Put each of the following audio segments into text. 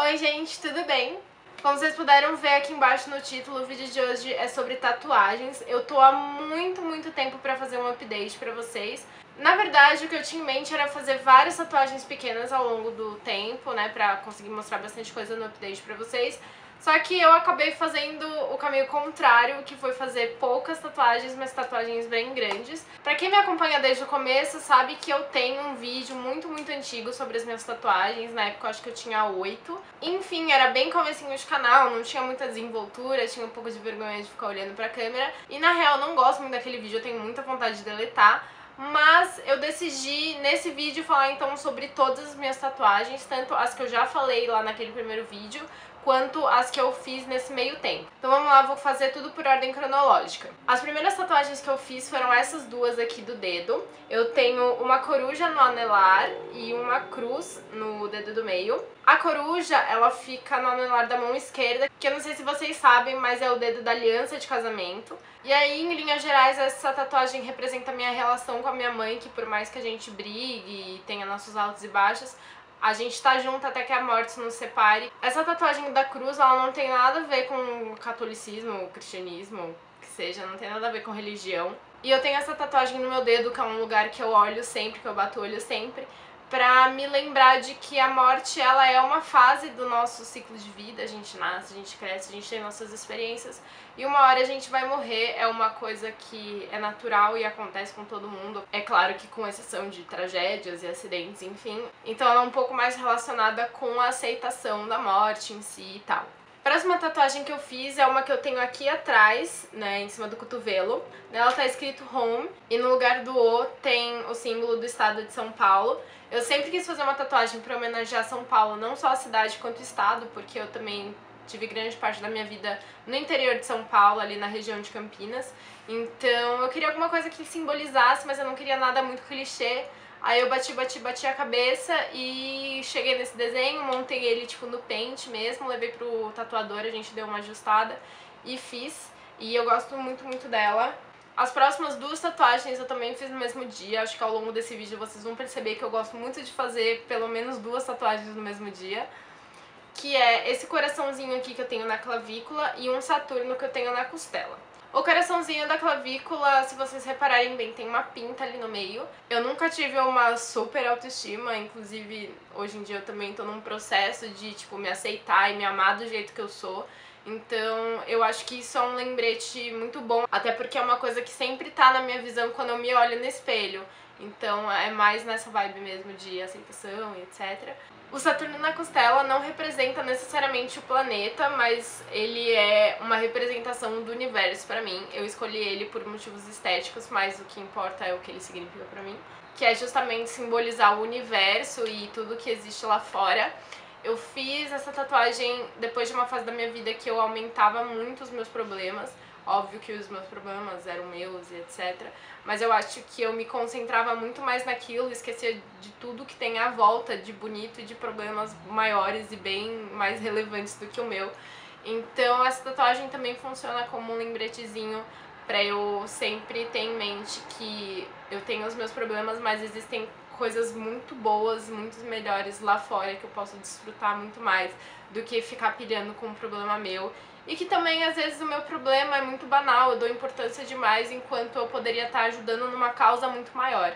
Oi gente, tudo bem? Como vocês puderam ver aqui embaixo no título, o vídeo de hoje é sobre tatuagens. Eu tô há muito tempo pra fazer um update pra vocês. Na verdade, o que eu tinha em mente era fazer várias tatuagens pequenas ao longo do tempo, né, pra conseguir mostrar bastante coisa no update pra vocês. Só que eu acabei fazendo o caminho contrário, que foi fazer poucas tatuagens, mas tatuagens bem grandes. Pra quem me acompanha desde o começo sabe que eu tenho um vídeo muito antigo sobre as minhas tatuagens, na época eu acho que eu tinha 8. Enfim, era bem comecinho de canal, não tinha muita desenvoltura, tinha um pouco de vergonha de ficar olhando pra câmera. E na real eu não gosto muito daquele vídeo, eu tenho muita vontade de deletar. Mas eu decidi nesse vídeo falar então sobre todas as minhas tatuagens, tanto as que eu já falei lá naquele primeiro vídeo, quanto as que eu fiz nesse meio tempo. Então vamos lá, vou fazer tudo por ordem cronológica. As primeiras tatuagens que eu fiz foram essas duas aqui do dedo. Eu tenho uma coruja no anelar e uma cruz no dedo do meio. A coruja, ela fica no anelar da mão esquerda, que eu não sei se vocês sabem, mas é o dedo da aliança de casamento. E aí, em linhas gerais, essa tatuagem representa a minha relação com a minha mãe, que por mais que a gente brigue e tenha nossos altos e baixos, a gente tá junto até que a morte nos separe. Essa tatuagem da cruz, ela não tem nada a ver com catolicismo, cristianismo, que seja, não tem nada a ver com religião. E eu tenho essa tatuagem no meu dedo, que é um lugar que eu olho sempre, que eu bato o olho sempre, pra me lembrar de que a morte, ela é uma fase do nosso ciclo de vida. A gente nasce, a gente cresce, a gente tem nossas experiências e uma hora a gente vai morrer. É uma coisa que é natural e acontece com todo mundo. É claro que com exceção de tragédias e acidentes, enfim. Então ela é um pouco mais relacionada com a aceitação da morte em si e tal. A próxima tatuagem que eu fiz é uma que eu tenho aqui atrás, né, em cima do cotovelo. Nela tá escrito Home e no lugar do O tem o símbolo do estado de São Paulo. Eu sempre quis fazer uma tatuagem pra homenagear São Paulo, não só a cidade quanto o estado, porque eu também tive grande parte da minha vida no interior de São Paulo, ali na região de Campinas. Então eu queria alguma coisa que simbolizasse, mas eu não queria nada muito clichê. Aí eu bati a cabeça e cheguei nesse desenho, montei ele tipo no pente mesmo, levei pro tatuador, a gente deu uma ajustada e fiz. E eu gosto muito dela. As próximas duas tatuagens eu também fiz no mesmo dia, acho que ao longo desse vídeo vocês vão perceber que eu gosto muito de fazer pelo menos duas tatuagens no mesmo dia. Que é esse coraçãozinho aqui que eu tenho na clavícula e um Saturno que eu tenho na costela. O coraçãozinho da clavícula, se vocês repararem bem, tem uma pinta ali no meio. Eu nunca tive uma super autoestima, inclusive hoje em dia eu também tô num processo de, tipo, me aceitar e me amar do jeito que eu sou. Então eu acho que isso é um lembrete muito bom, até porque é uma coisa que sempre tá na minha visão quando eu me olho no espelho. Então é mais nessa vibe mesmo de aceitação e etc. O Saturno na costela não representa necessariamente o planeta, mas ele é uma representação do universo pra mim. Eu escolhi ele por motivos estéticos, mas o que importa é o que ele significa pra mim, que é justamente simbolizar o universo e tudo que existe lá fora. Eu fiz essa tatuagem depois de uma fase da minha vida que eu aumentava muito os meus problemas. Óbvio que os meus problemas eram meus e etc. Mas eu acho que eu me concentrava muito mais naquilo, esquecia de tudo que tem à volta de bonito e de problemas maiores e bem mais relevantes do que o meu. Então essa tatuagem também funciona como um lembretezinho pra eu sempre ter em mente que eu tenho os meus problemas, mas existem coisas muito boas, muito melhores lá fora que eu posso desfrutar muito mais do que ficar pilhando com um problema meu. E que também, às vezes, o meu problema é muito banal, eu dou importância demais enquanto eu poderia estar ajudando numa causa muito maior.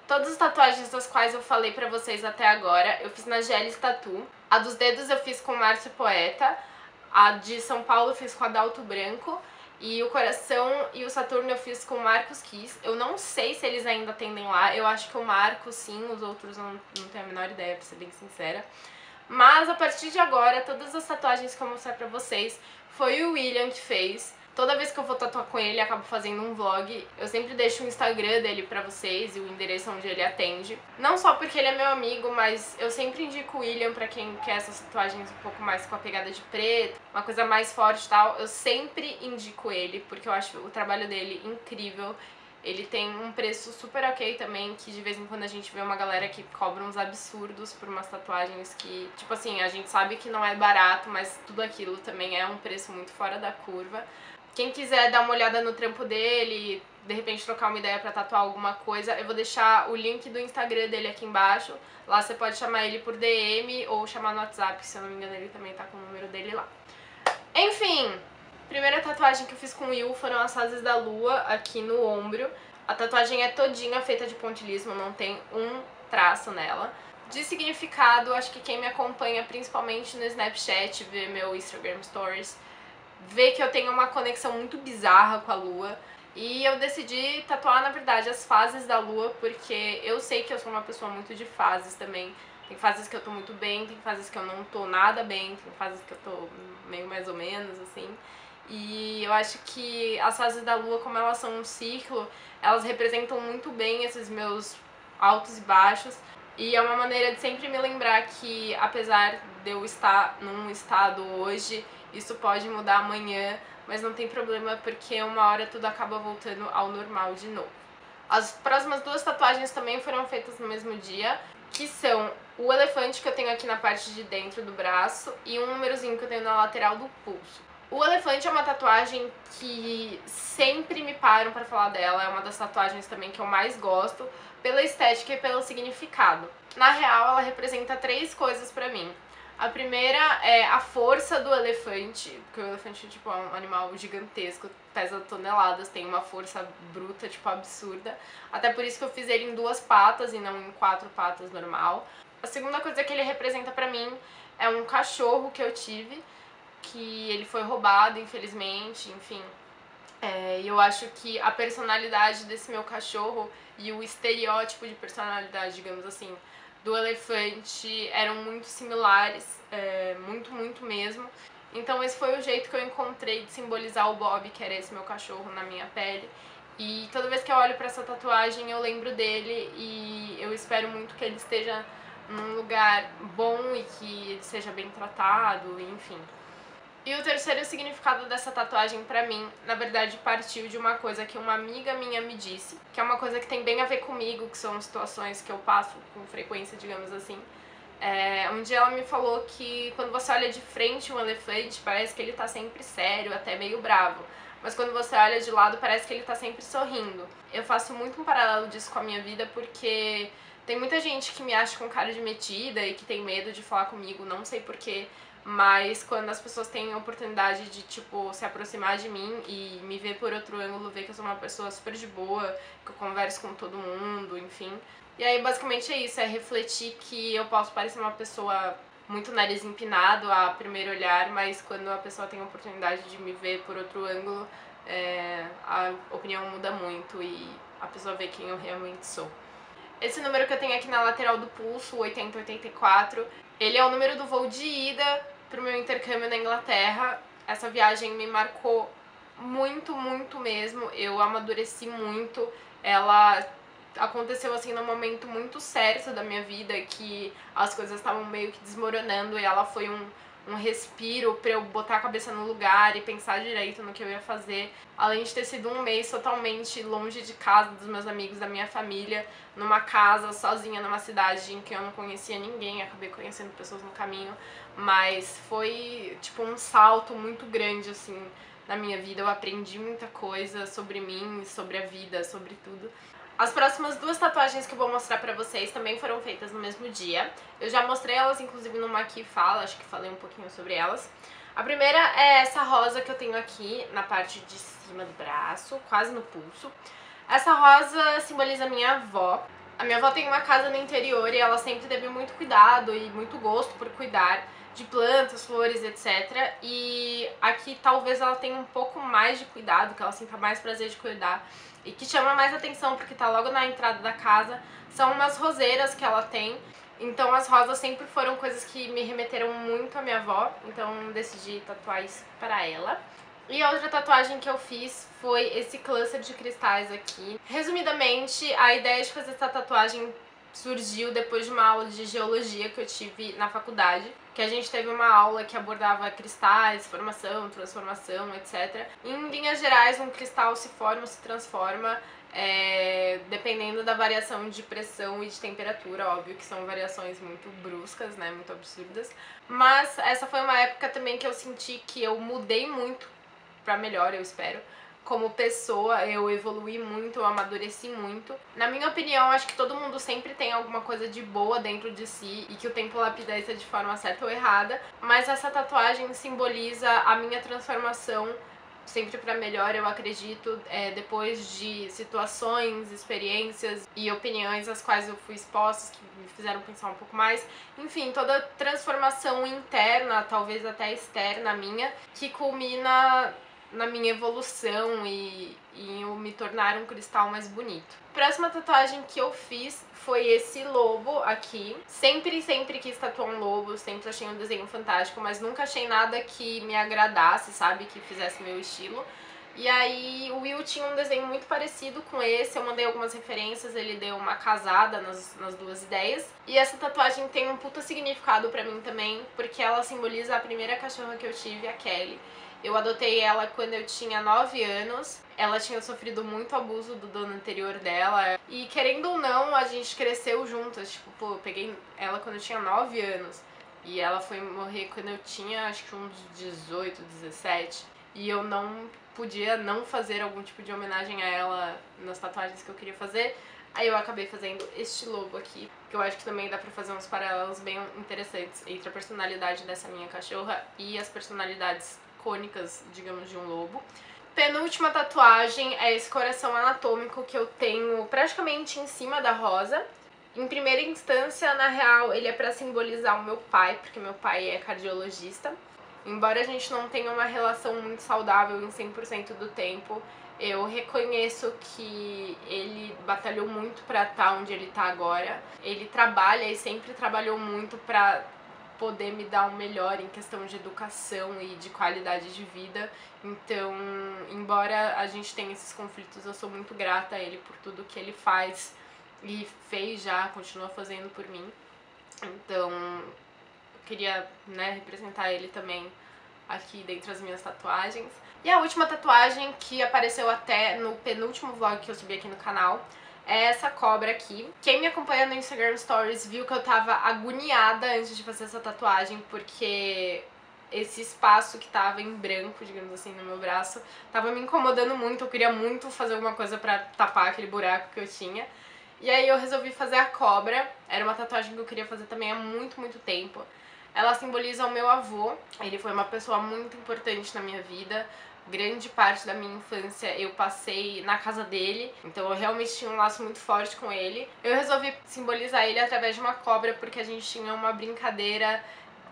Todas as tatuagens das quais eu falei pra vocês até agora, eu fiz na Gelis Tattoo. A dos dedos eu fiz com o Márcio Poeta, a de São Paulo eu fiz com a Adalto Branco, e o coração e o Saturno eu fiz com o Marcos Kiss. Eu não sei se eles ainda atendem lá, eu acho que o Marcos sim, os outros não tenho a menor ideia, pra ser bem sincera. Mas a partir de agora, todas as tatuagens que eu mostrar pra vocês foi o William que fez. Toda vez que eu vou tatuar com ele, acabo fazendo um vlog. Eu sempre deixo o Instagram dele pra vocês e o endereço onde ele atende. Não só porque ele é meu amigo, mas eu sempre indico o William pra quem quer essas tatuagens um pouco mais com a pegada de preto, uma coisa mais forte e tal. Eu sempre indico ele, porque eu acho o trabalho dele incrível. Ele tem um preço super ok também, que de vez em quando a gente vê uma galera que cobra uns absurdos por umas tatuagens que, tipo assim, a gente sabe que não é barato, mas tudo aquilo também é um preço muito fora da curva. Quem quiser dar uma olhada no trampo dele, de repente trocar uma ideia pra tatuar alguma coisa, eu vou deixar o link do Instagram dele aqui embaixo. Lá você pode chamar ele por DM ou chamar no WhatsApp, se eu não me engano ele também tá com o número dele lá. Enfim, primeira tatuagem que eu fiz com o Will foram as fases da lua aqui no ombro. A tatuagem é todinha feita de pontilhismo, não tem um traço nela. De significado, acho que quem me acompanha principalmente no Snapchat, vê meu Instagram Stories, vê que eu tenho uma conexão muito bizarra com a lua. E eu decidi tatuar, na verdade, as fases da lua, porque eu sei que eu sou uma pessoa muito de fases também. Tem fases que eu tô muito bem, tem fases que eu não tô nada bem, tem fases que eu tô meio mais ou menos, assim. E eu acho que as fases da lua, como elas são um ciclo, elas representam muito bem esses meus altos e baixos. E é uma maneira de sempre me lembrar que, apesar de eu estar num estado hoje, isso pode mudar amanhã, mas não tem problema porque uma hora tudo acaba voltando ao normal de novo. As próximas duas tatuagens também foram feitas no mesmo dia, que são o elefante que eu tenho aqui na parte de dentro do braço e um númerozinho que eu tenho na lateral do pulso. O elefante é uma tatuagem que sempre me param pra falar dela, é uma das tatuagens também que eu mais gosto, pela estética e pelo significado. Na real, ela representa 3 coisas pra mim. A primeira é a força do elefante, porque o elefante tipo, é um animal gigantesco, pesa toneladas, tem uma força bruta, tipo, absurda. Até por isso que eu fiz ele em 2 patas e não em 4 patas normal. A segunda coisa que ele representa pra mim é um cachorro que eu tive, que ele foi roubado, infelizmente, enfim. E eu acho que a personalidade desse meu cachorro e o estereótipo de personalidade, digamos assim, do elefante eram muito similares, muito mesmo. Então esse foi o jeito que eu encontrei de simbolizar o Bob, que era esse meu cachorro, na minha pele. E toda vez que eu olho pra essa tatuagem eu lembro dele e eu espero muito que ele esteja num lugar bom e que ele seja bem tratado, enfim. E o terceiro significado dessa tatuagem pra mim, na verdade, partiu de uma coisa que uma amiga minha me disse, que é uma coisa que tem bem a ver comigo, que são situações que eu passo com frequência, digamos assim. Um dia ela me falou que quando você olha de frente um elefante, parece que ele tá sempre sério, até meio bravo. Mas quando você olha de lado, parece que ele tá sempre sorrindo. Eu faço muito um paralelo disso com a minha vida, porque tem muita gente que me acha com cara de metida e que tem medo de falar comigo, não sei porquê. Mas quando as pessoas têm a oportunidade de, tipo, se aproximar de mim e me ver por outro ângulo, ver que eu sou uma pessoa super de boa, que eu converso com todo mundo, enfim. E aí, basicamente, é isso, é refletir que eu posso parecer uma pessoa muito nariz empinado a primeiro olhar, mas quando a pessoa tem a oportunidade de me ver por outro ângulo, a opinião muda muito e a pessoa vê quem eu realmente sou. Esse número que eu tenho aqui na lateral do pulso, o 8084, ele é o número do voo de ida pro meu intercâmbio na Inglaterra. Essa viagem me marcou muito mesmo, eu amadureci muito. Ela aconteceu assim num momento muito certo da minha vida, que as coisas estavam meio que desmoronando e ela foi um respiro pra eu botar a cabeça no lugar e pensar direito no que eu ia fazer. Além de ter sido um mês totalmente longe de casa, dos meus amigos, da minha família, numa casa, sozinha, numa cidade em que eu não conhecia ninguém, acabei conhecendo pessoas no caminho, mas foi tipo um salto muito grande assim na minha vida. Eu aprendi muita coisa sobre mim, sobre a vida, sobre tudo. As próximas 2 tatuagens que eu vou mostrar pra vocês também foram feitas no mesmo dia. Eu já mostrei elas, inclusive, numa Aqui Fala, acho que falei um pouquinho sobre elas. A primeira é essa rosa que eu tenho aqui na parte de cima do braço, quase no pulso. Essa rosa simboliza a minha avó. A minha avó tem uma casa no interior e ela sempre teve muito cuidado e muito gosto por cuidar de plantas, flores, etc. E aqui talvez ela tenha um pouco mais de cuidado, que ela sinta mais prazer de cuidar. E que chama mais atenção, porque tá logo na entrada da casa, são umas roseiras que ela tem. Então as rosas sempre foram coisas que me remeteram muito à minha avó, então decidi tatuar isso para ela. E a outra tatuagem que eu fiz foi esse cluster de cristais aqui. Resumidamente, a ideia de fazer essa tatuagem surgiu depois de uma aula de geologia que eu tive na faculdade, que a gente teve uma aula que abordava cristais, formação, transformação, etc. Em linhas gerais, um cristal se forma ou se transforma dependendo da variação de pressão e de temperatura. Óbvio que são variações muito bruscas, né, muito absurdas. Mas essa foi uma época também que eu senti que eu mudei muito pra melhor, eu espero. Como pessoa, eu evoluí muito, eu amadureci muito. Na minha opinião, acho que todo mundo sempre tem alguma coisa de boa dentro de si e que o tempo lapida isso de forma certa ou errada, mas essa tatuagem simboliza a minha transformação sempre pra melhor, eu acredito, depois de situações, experiências e opiniões às quais eu fui exposta, que me fizeram pensar um pouco mais. Enfim, toda transformação interna, talvez até externa minha, que culmina na minha evolução e em eu me tornar um cristal mais bonito. A próxima tatuagem que eu fiz foi esse lobo aqui. Sempre quis tatuar um lobo, sempre achei um desenho fantástico, mas nunca achei nada que me agradasse, sabe? Que fizesse meu estilo. E aí o Will tinha um desenho muito parecido com esse, eu mandei algumas referências, ele deu uma casada nas duas ideias. E essa tatuagem tem um puta significado pra mim também, porque ela simboliza a primeira cachorra que eu tive, a Kelly. Eu adotei ela quando eu tinha 9 anos, ela tinha sofrido muito abuso do dono anterior dela, e querendo ou não, a gente cresceu juntas, tipo, pô, eu peguei ela quando eu tinha 9 anos, e ela foi morrer quando eu tinha, acho que uns 18, 17, e eu não podia não fazer algum tipo de homenagem a ela nas tatuagens que eu queria fazer, aí eu acabei fazendo este lobo aqui, que eu acho que também dá pra fazer uns paralelos bem interessantes entre a personalidade dessa minha cachorra e as personalidades icônicas, digamos, de um lobo. Penúltima tatuagem é esse coração anatômico que eu tenho praticamente em cima da rosa. Em primeira instância, na real, ele é pra simbolizar o meu pai, porque meu pai é cardiologista. Embora a gente não tenha uma relação muito saudável em 100% do tempo, eu reconheço que ele batalhou muito pra estar onde ele tá agora. Ele trabalha e sempre trabalhou muito pra poder me dar o melhor em questão de educação e de qualidade de vida. Então, embora a gente tenha esses conflitos, eu sou muito grata a ele por tudo que ele faz e fez já, continua fazendo por mim. Então, eu queria, né, representar ele também aqui dentro das minhas tatuagens. E a última tatuagem, que apareceu até no penúltimo vlog que eu subi aqui no canal, é essa cobra aqui. Quem me acompanha no Instagram Stories viu que eu tava agoniada antes de fazer essa tatuagem, porque esse espaço que tava em branco, digamos assim, no meu braço, tava me incomodando muito, eu queria muito fazer alguma coisa pra tapar aquele buraco que eu tinha. E aí eu resolvi fazer a cobra, era uma tatuagem que eu queria fazer também há muito tempo. Ela simboliza o meu avô, ele foi uma pessoa muito importante na minha vida. Grande parte da minha infância eu passei na casa dele, então eu realmente tinha um laço muito forte com ele. Eu resolvi simbolizar ele através de uma cobra porque a gente tinha uma brincadeira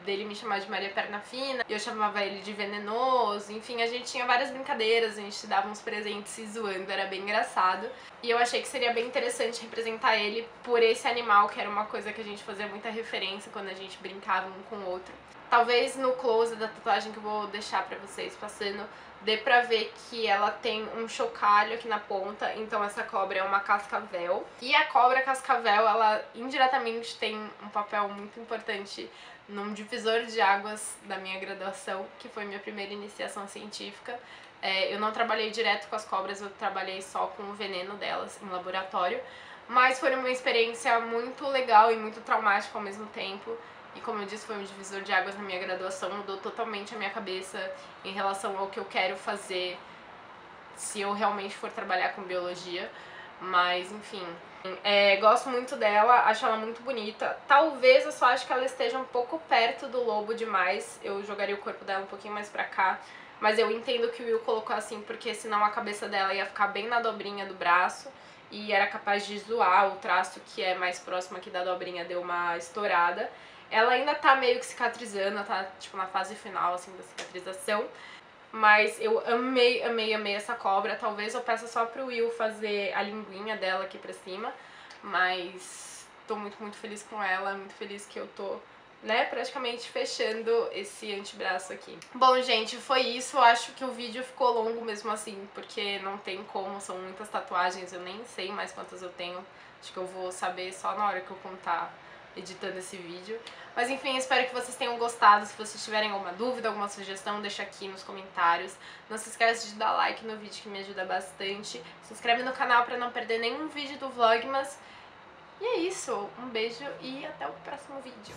dele me chamar de Maria Perna Fina, eu chamava ele de Venenoso, enfim, a gente tinha várias brincadeiras, a gente dava uns presentes se zoando, era bem engraçado. E eu achei que seria bem interessante representar ele por esse animal, que era uma coisa que a gente fazia muita referência quando a gente brincava um com o outro. Talvez no close da tatuagem que eu vou deixar pra vocês passando, dê pra ver que ela tem um chocalho aqui na ponta, então essa cobra é uma cascavel. E a cobra cascavel, ela indiretamente tem um papel muito importante num divisor de águas da minha graduação, que foi minha primeira iniciação científica. Eu não trabalhei direto com as cobras, eu trabalhei só com o veneno delas em laboratório, mas foi uma experiência muito legal e muito traumática ao mesmo tempo. E como eu disse, foi um divisor de águas na minha graduação, mudou totalmente a minha cabeça em relação ao que eu quero fazer se eu realmente for trabalhar com biologia. Mas, enfim, gosto muito dela, acho ela muito bonita. Talvez eu só acho que ela esteja um pouco perto do lobo demais, eu jogaria o corpo dela um pouquinho mais pra cá. Mas eu entendo que o Will colocou assim porque senão a cabeça dela ia ficar bem na dobrinha do braço e era capaz de zoar o traço que é mais próximo aqui da dobrinha, deu uma estourada. Ela ainda tá meio que cicatrizando, tá tipo na fase final assim da cicatrização. Mas eu amei essa cobra. Talvez eu peça só pro Will fazer a linguinha dela aqui pra cima. Mas tô muito feliz com ela, muito feliz que eu tô, né, praticamente fechando esse antebraço aqui. Bom, gente, foi isso. Eu acho que o vídeo ficou longo mesmo assim, porque não tem como, são muitas tatuagens, eu nem sei mais quantas eu tenho. Acho que eu vou saber só na hora que eu contar editando esse vídeo. Mas enfim, espero que vocês tenham gostado. Se vocês tiverem alguma dúvida, alguma sugestão, deixa aqui nos comentários. Não se esquece de dar like no vídeo que me ajuda bastante. Se inscreve no canal pra não perder nenhum vídeo do Vlogmas. E é isso, um beijo e até o próximo vídeo.